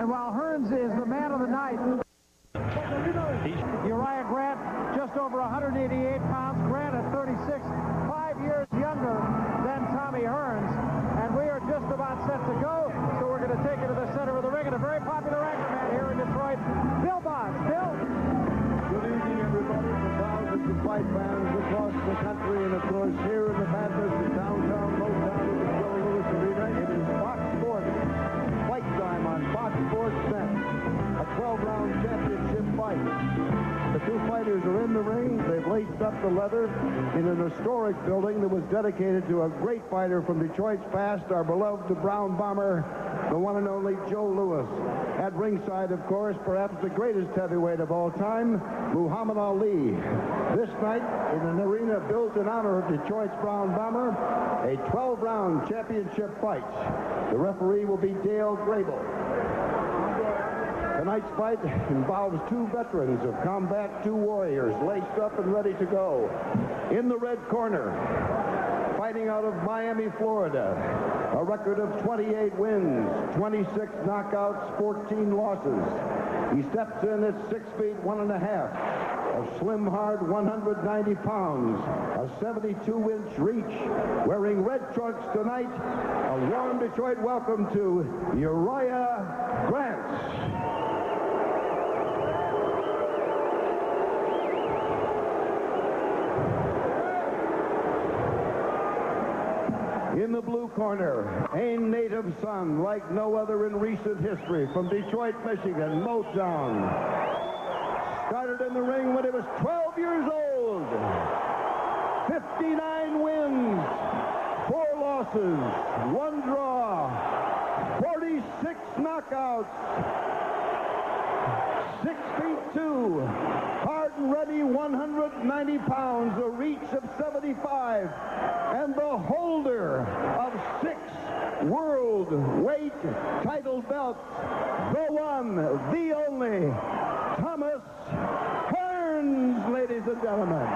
And while Hearns is the man of the night, Uriah Grant, just over 188 pounds. Grant at 36, 5 years younger than Tommy Hearns. And we are just about set to go, so we're going to take it to the center of the ring. And a very popular anchorman here in Detroit, Bill Bonds. Bill? Good evening, everybody. The thousands of fight fans across the country, and of course here in the Bathurst, the downtown Motown of the Joe Louis Arena. It is Fox Sports fight time on Fox Sports Net. A 12-round championship fight. The two fighters are in the ring. They've laced up the leather in an historic building that was dedicated to a great fighter from Detroit's past, our beloved Brown Bomber, the one and only Joe Louis. At ringside, of course, perhaps the greatest heavyweight of all time, Muhammad Ali. This night, in an arena built in honor of Detroit's Brown Bomber, a 12-round championship fight. The referee will be Dale Grable. Tonight's fight involves two veterans of combat, two warriors, laced up and ready to go. In the red corner, fighting out of Miami, Florida, a record of 28 wins, 26 knockouts, 14 losses. He steps in at 6 feet 1 1/2, a slim, hard 190 pounds, a 72-inch reach, wearing red trunks tonight. A warm Detroit welcome to Uriah Grant. In the blue corner, a native son like no other in recent history from Detroit, Michigan, Motown. Started in the ring when he was 12 years old. 59 wins, 4 losses, 1 draw, 46 knockouts, 6 feet 2, hard and ready, 190 pounds, a reach of 75, and the holder of 6 world weight title belts, the one, the only, Thomas Hearns, ladies and gentlemen.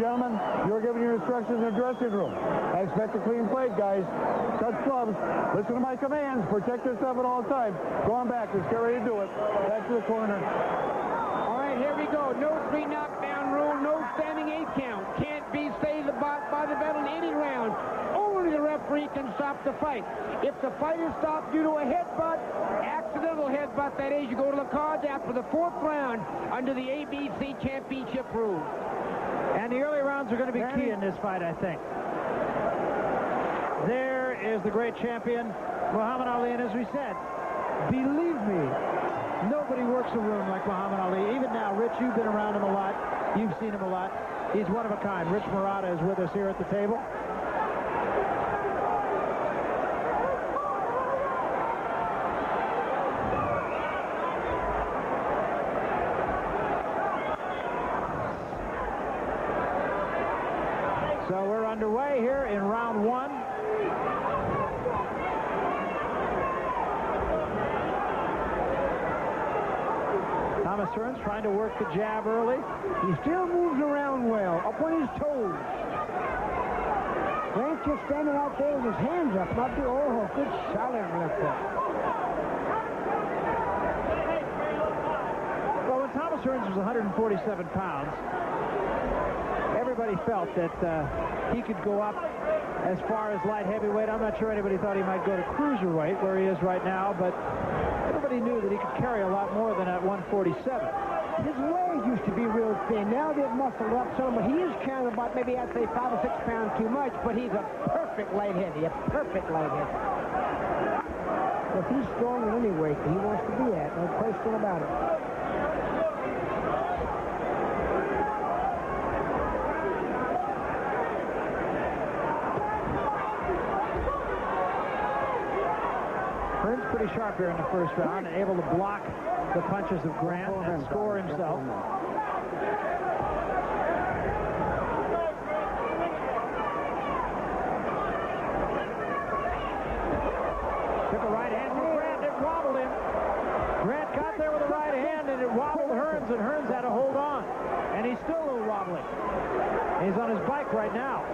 Gentlemen, you're giving your instructions in the dressing room. I expect a clean plate, guys. Touch gloves. Listen to my commands. Protect yourself at all times. Go on back. Let's get ready to do it. Back to the corner. All right, here we go. No 3 knockdown rule. No standing 8 count. Can't be stayed by the belt in any round. Only the referee can stop the fight. If the fight is stopped due to a headbutt, accidental headbutt, that is, you go to the cards after the 4th round under the ABC championship rules. And the early rounds are going to be key in this fight, I think. There is the great champion, Muhammad Ali. And as we said, believe me, nobody works a room like Muhammad Ali. Even now, Rich, you've been around him a lot. You've seen him a lot. He's one of a kind. Rich Murata is with us here at the table. So we're underway here in round 1. Thomas Hearns trying to work the jab early. He still moves around well, up on his toes. Grant's just standing out there with his hands up, not the good solid left hook. Well, when Thomas Hearns was 147 pounds, everybody felt that he could go up as far as light heavyweight. I'm not sure anybody thought he might go to cruiserweight, where he is right now, but everybody knew that he could carry a lot more than at 147. His legs used to be real thin. Now they've muscled up some, but he is carrying about, maybe I'd say 5 or 6 pounds too much, but he's a perfect light heavy, a perfect light heavy. If he's strong in any weight he wants to be at, no question about it. Hearns pretty sharp here in the first round, and able to block the punches of Grant and score himself. Took a right hand from Grant, it wobbled him. Grant got there with a right hand, and it wobbled Hearns, and Hearns had to hold on. And he's still a little wobbly. He's on his bike right now.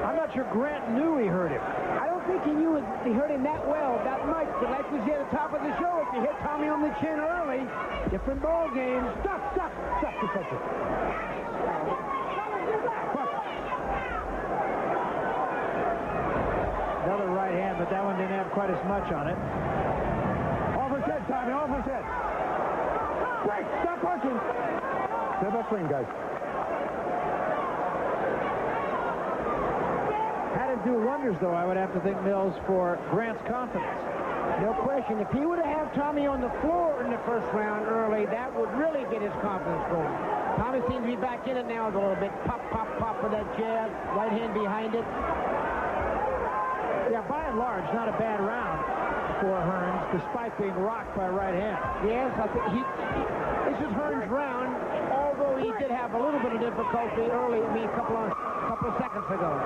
I'm not sure Grant knew he hurt him. I don't think he knew he hurt him that well, that much. But like we said at the top of the show, if you hit Tommy on the chin early, different ball game. Stop, defensive. Another right hand, but that one didn't have quite as much on it. Off his head, Tommy, off his head. Break, stop punching. Step up clean, guys. Had to do wonders, though, I would have to think, Mills, for Grant's confidence. No question. If he would have had Tommy on the floor in the first round early, that would really get his confidence going. Tommy seems to be back in it now a little bit. Pop with that jab. Right hand behind it. Yeah, by and large, not a bad round for Hearns, despite being rocked by right hand. Yes, I think this is Hearns' round, although he did have a little bit of difficulty early, a couple of seconds ago.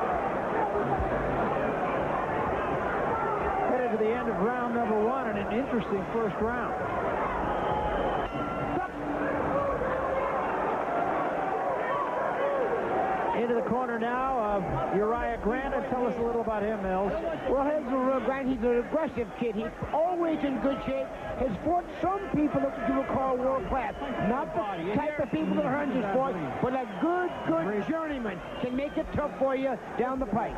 Headed to the end of round number 1 and an interesting first round. Into the corner now of Uriah Grant. And tell us a little about him, Mills. Well, Grant, he's an aggressive kid. He's always in good shape. Has fought some people that you would call world class. Not the type of people that Hearns has fought, but a good journeyman can make it tough for you down the pike.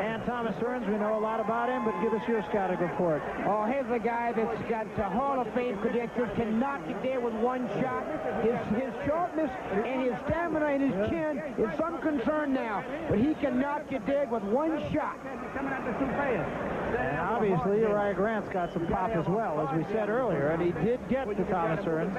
And Thomas Hearns, we know a lot about him, but give us your scouting report. Oh, here's a guy that's got Hall of Fame credentials, can knock you there with one shot. His sharpness and his stamina and his chin is unconcerned now, but he can knock you dead with one shot. And obviously, Uriah Grant's got some pop as well, as we said earlier, and he did get to Thomas Hearns.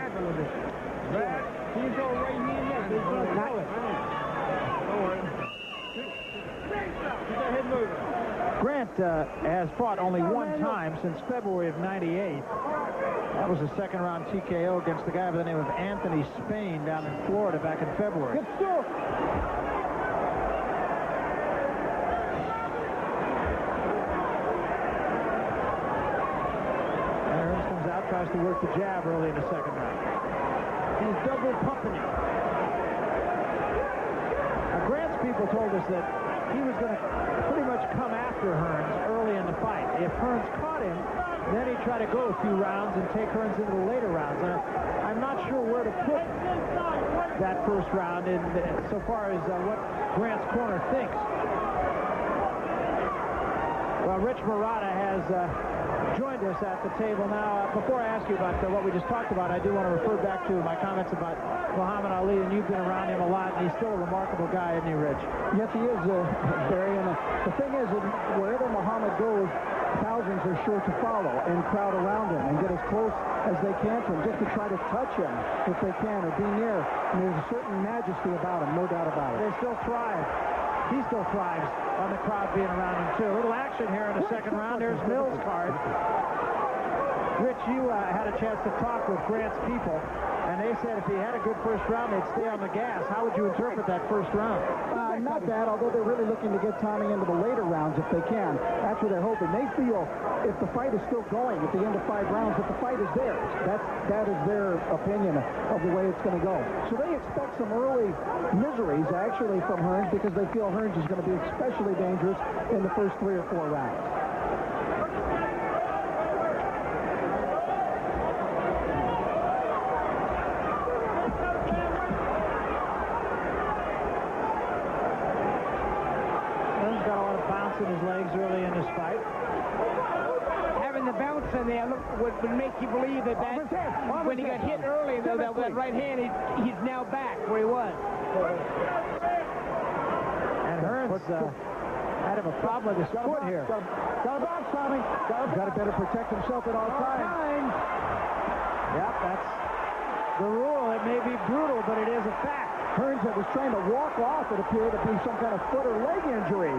Grant has fought only one time since February of '98. That was a second-round TKO against the guy by the name of Anthony Spain down in Florida back in February. Good stuff. Hearns comes out, tries to work the jab early in the second round. He's double pumping it. Now, Grant's people told us that he was going to pretty much come after Hearns early in the fight. If Hearns caught him, then he'd try to go a few rounds and take Hearns into the later rounds. I'm not sure where to put that first round in so far as what Grant's corner thinks. Well, Rich Marotta has joined us at the table now. Before I ask you about what we just talked about, I do want to refer back to my comments about Muhammad Ali, and you've been around him a lot, and he's still a remarkable guy, isn't he, Rich? Yes, he is, Barry. And the thing is, that wherever Muhammad goes, thousands are sure to follow and crowd around him and get as close as they can to him, just to try to touch him if they can or be near. And there's a certain majesty about him, no doubt about it. They still thrive. He still thrives on the crowd being around him, too. A little action here in the second round. There's Mills' card. Rich, you had a chance to talk with Grant's people, and they said if he had a good first round, they'd stay on the gas. How would you interpret that first round? Not bad, although they're really looking to get Tommy into the later rounds if they can. That's what they're hoping. They feel if the fight is still going at the end of 5 rounds, that the fight is theirs. That is their opinion of the way it's going to go. So they expect some early miseries, actually, from Hearns, because they feel Hearns is going to be especially dangerous in the first 3 or 4 rounds. In his legs early in this fight. Having the bounce in there would make you believe that when he got hit early, though, that right hand, he's now back where he was. And Hearns had a problem with his foot here. Got a box, Tommy. Got to better protect himself at all times. Yep, that's the rule. It may be brutal, but it is a fact. Hearns was trying to walk off. It appeared to be some kind of foot or leg injury.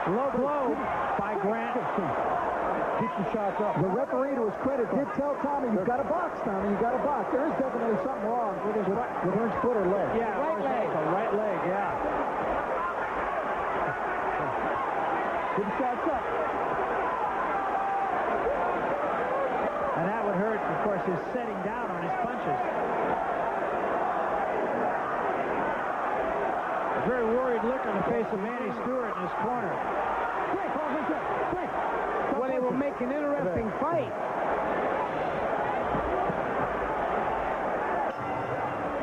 Low blow by Grant. Keep the shots up. The referee, to his credit, did tell Tommy, you've got a box, Tommy. You've got a box. There is definitely something wrong with Hearns' foot or leg. Yeah, right leg. Right leg, yeah. Keep the shots up. And that would hurt, of course, his setting down on his punches. very worried look on the face of Manny Stewart in his corner. Well, they will make an interesting fight.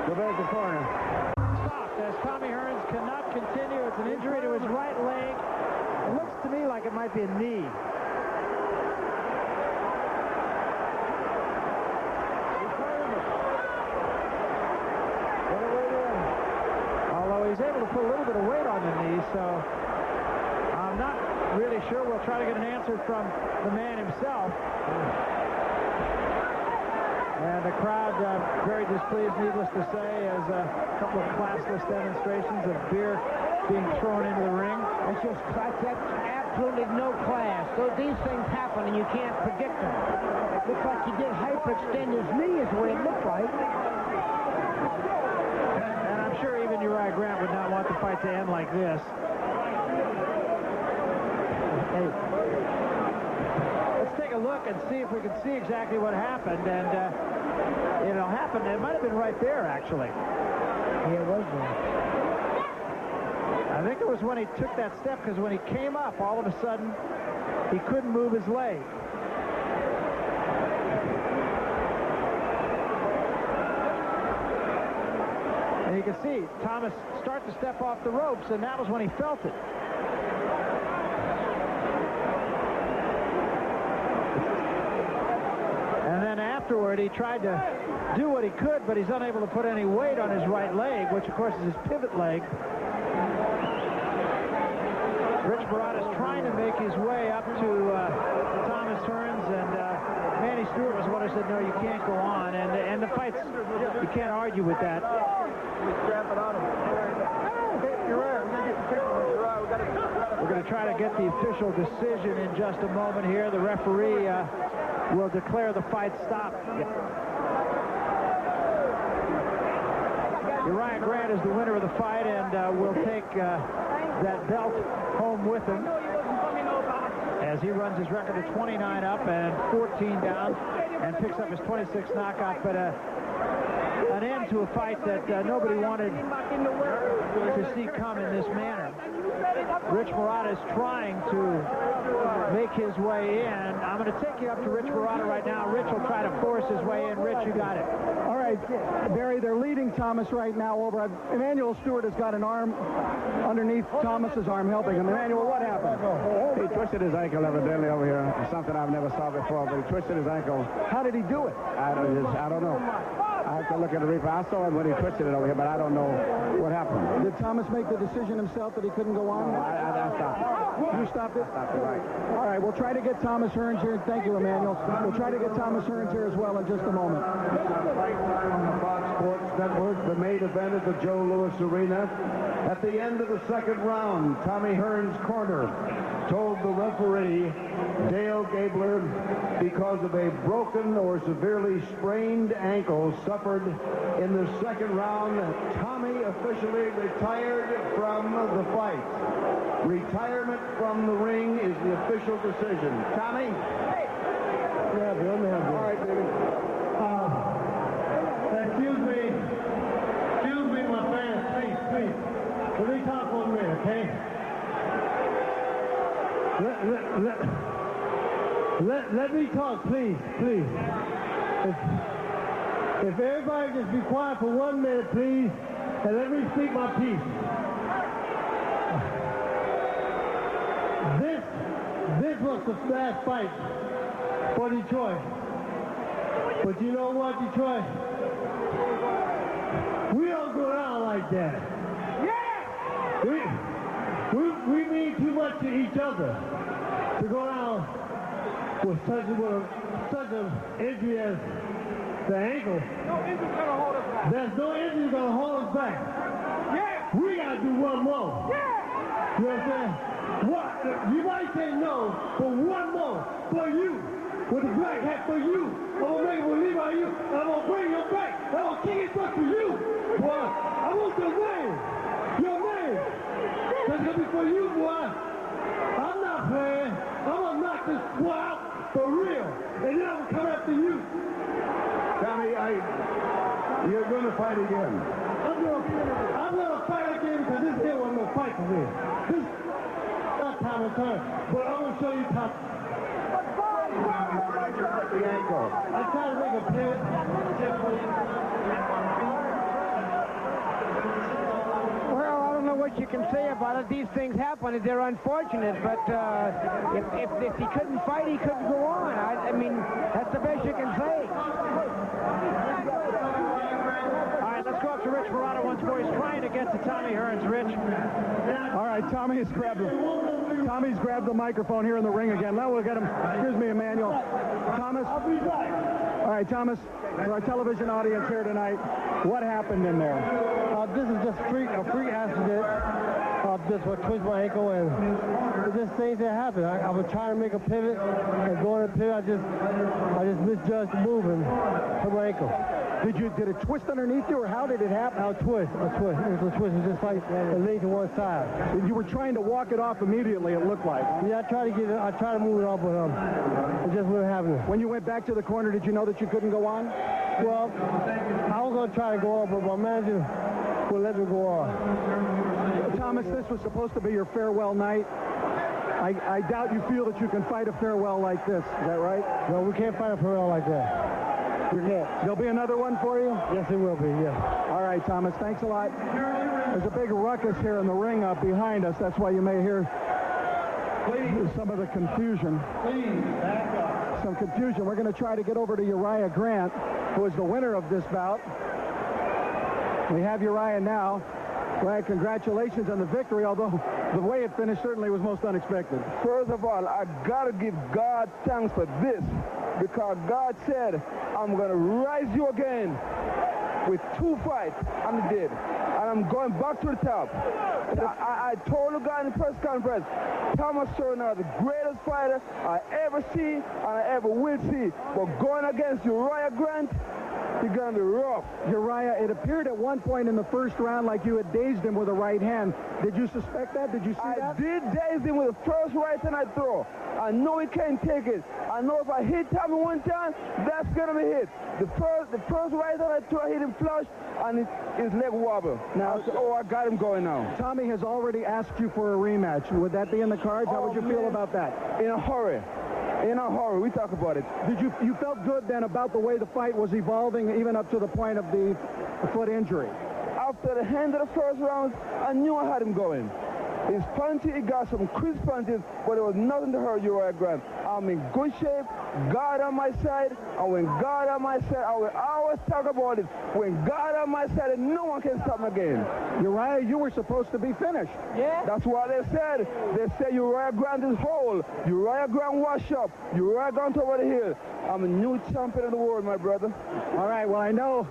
Go back to the corner. Stopped as Tommy Hearns cannot continue. It's an injury to his right leg. It looks to me like it might be a knee. Although he's able to put a little bit of weight on the knee, so I'm not really sure. We'll try to get an answer from the man himself. And the crowd very displeased, needless to say, as a couple of classless demonstrations of beer being thrown into the ring. That's absolutely no class. So these things happen and you can't predict them. It looks like he did hyperextend his knee is the way it looked like. And I'm sure even Uriah Grant would not want the fight to end like this. Hey. Let's take a look and see if we can see exactly what happened. And it'll happen. It might have been right there, actually. Yeah, it was there. I think it was when he took that step, because when he came up, all of a sudden, he couldn't move his leg. And you can see Thomas start to step off the ropes, and that was when he felt it. And then afterward, he tried to do what he could, but he's unable to put any weight on his right leg, which, of course, is his pivot leg. Rich Barada's trying to make his way up to Thomas Hearns, and Manny Stewart was the one who said, no, you can't go on. And the fights, you can't argue with that. We're going to try to get the official decision in just a moment here. The referee will declare the fight stopped. Uriah Grant is the winner of the fight, and will take that belt home with him as he runs his record of 29 up and 14 down and picks up his 26th knockout. But an end to a fight that nobody wanted to see come in this manner. Rich Barada is trying to make his way in. I'm going to take you up to Rich Barada right now. Rich will try to force his way in. Rich, you got it. All right, Barry, they're leading Thomas right now over. Emmanuel Stewart has got an arm underneath Thomas's arm helping him. Emmanuel, what happened? He twisted his ankle evidently over here. Something I've never saw before, but he twisted his ankle. How did he do it? I don't know. I have to look at the replay. I saw him when he twisted it over here, but I don't know what happened. Did Thomas make the decision himself that he couldn't go on? No, I stopped it. You stopped it? I stopped it, right. All right, we'll try to get Thomas Hearns here. Thank you, Emmanuel. We'll try to get Thomas Hearns here as well in just a moment. Fight time on the Fox Sports Network. The main event at the Joe Louis Arena. At the end of the second round, Tommy Hearns' corner told the referee, Dale Gabler, because of a broken or severely sprained ankle suffered in the second round, Tommy officially retired from the fight. Retirement from the ring is the official decision. Tommy? Yeah, Bill, All right, baby. Excuse me, my fans, please. Let me talk 1 minute, okay? Let me talk, please. If everybody just be quiet for 1 minute, please, and let me speak my piece. This was the last fight for Detroit. But you know what, Detroit? We don't go down like that. Yeah! We mean too much to each other to go down with such an injury as the ankle. No injury's going to hold us back. There's no injury going to hold us back. Yeah! We got to do one more. Yeah! You know what I'm saying? What? You might say no, but one more for you. With the black hat for you. I'm going to make a believe on you. I'm going to bring you back. I'm going to kick it back for you. Boy, I want your name. Your name. That's going to be for you, boy. I'm not playing. I'm going to knock this boy out for real. And then I'm going to come after you. Tommy, You're going to fight again. I'm gonna fight again because this here wasn't no fight for me. This not time and turn, but I'm gonna show you top. The ankle. I try to make a pivot. Well, I don't know what you can say about it. These things happen. They're unfortunate, but if he couldn't fight, he couldn't go on. I mean, that's the best you can say. All right, let's go up to Rich Murata once more. He's trying to get to Tommy Hearns. Rich. All right, Tommy's grabbed the microphone here in the ring again. Now we'll get him. Excuse me, Emmanuel. Thomas. All right, Thomas, for our television audience here tonight, what happened in there? This is just a freak accident. Just twist my ankle, and just things that happen. I was trying to make a pivot, and going to pivot, I just misjudged the move and hurt my ankle. Did it twist underneath you, or how did it happen? A twist. It was a twist. It was just like it leaned to one side. You were trying to walk it off immediately, it looked like. Yeah, I tried to move it off, but it just wasn't happening. When you went back to the corner, did you know that you couldn't go on? Well, I was going to try to go on, but my manager would let me go on. Thomas, this was supposed to be your farewell night. I doubt you feel that you can fight a farewell like this. Is that right? No, we can't fight a farewell like that. We can't. There'll be another one for you? Yes, it will be, yeah. All right, Thomas, thanks a lot. There's a big ruckus here in the ring up behind us. That's why you may hear some of the confusion. Some confusion. We're going to try to get over to Uriah Grant, who is the winner of this bout. We have Uriah now. Well, congratulations on the victory, although the way it finished certainly was most unexpected. First of all, I got to give God thanks for this, because God said, I'm going to rise you again with 2 fights, and He did. And I'm going back to the top. I told the guy in the press conference, Thomas Turner, the greatest fighter I ever see and I ever will see. But going against Uriah Grant, he's going to be rough. Uriah, it appeared at one point in the first round like you had dazed him with a right hand. Did you suspect that? Did you see that? I did daze him with the first right hand I throw. I know he can't take it. I know if I hit Tommy one time, that's going to be hit. The first right hand I throw, I hit him flush, and his leg wobble. Now, I got him going now. Tommy has already asked you for a rematch. Would that be in the cards? How would you feel about that? In a hurry. In a hurry. We talk about it. Did you felt good then about the way the fight was evolving, even up to the point of the foot injury? After the end of the first round, I knew I had him going. His punches, he got some crisp punches, but there was nothing to hurt Uriah Grant. I'm in good shape, God on my side, and when God on my side, I will always talk about it. When God on my side, no one can stop me again. Uriah, you were supposed to be finished. Yeah? That's what they said. They said Uriah Grant is whole. Uriah Grant wash up. Uriah Grant over the hill. I'm a new champion of the world, my brother. All right, well, I know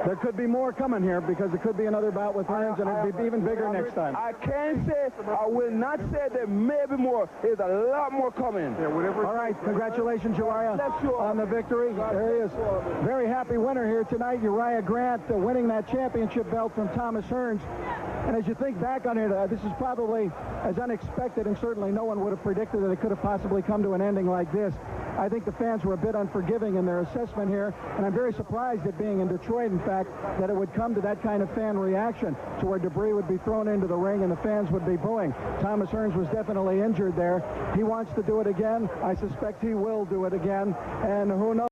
there could be more coming here because it could be another bout with Hearns, and it'd be even bigger next time. I can't say, I will not say there may be more. There's a lot more coming. All right, congratulations, Uriah, on the victory. There he is. Very happy winner here tonight, Uriah Grant, winning that championship belt from Thomas Hearns. And as you think back on it, this is probably as unexpected, and certainly no one would have predicted that it could have possibly come to an ending like this. I think the fans were a bit unforgiving in their assessment here, and I'm very surprised at being in Detroit, in fact, that it would come to that kind of fan reaction, to where debris would be thrown into the ring and the fans would be booing. Thomas Hearns was definitely injured there. He wants to do it again. I suspect he will do it again, and who knows?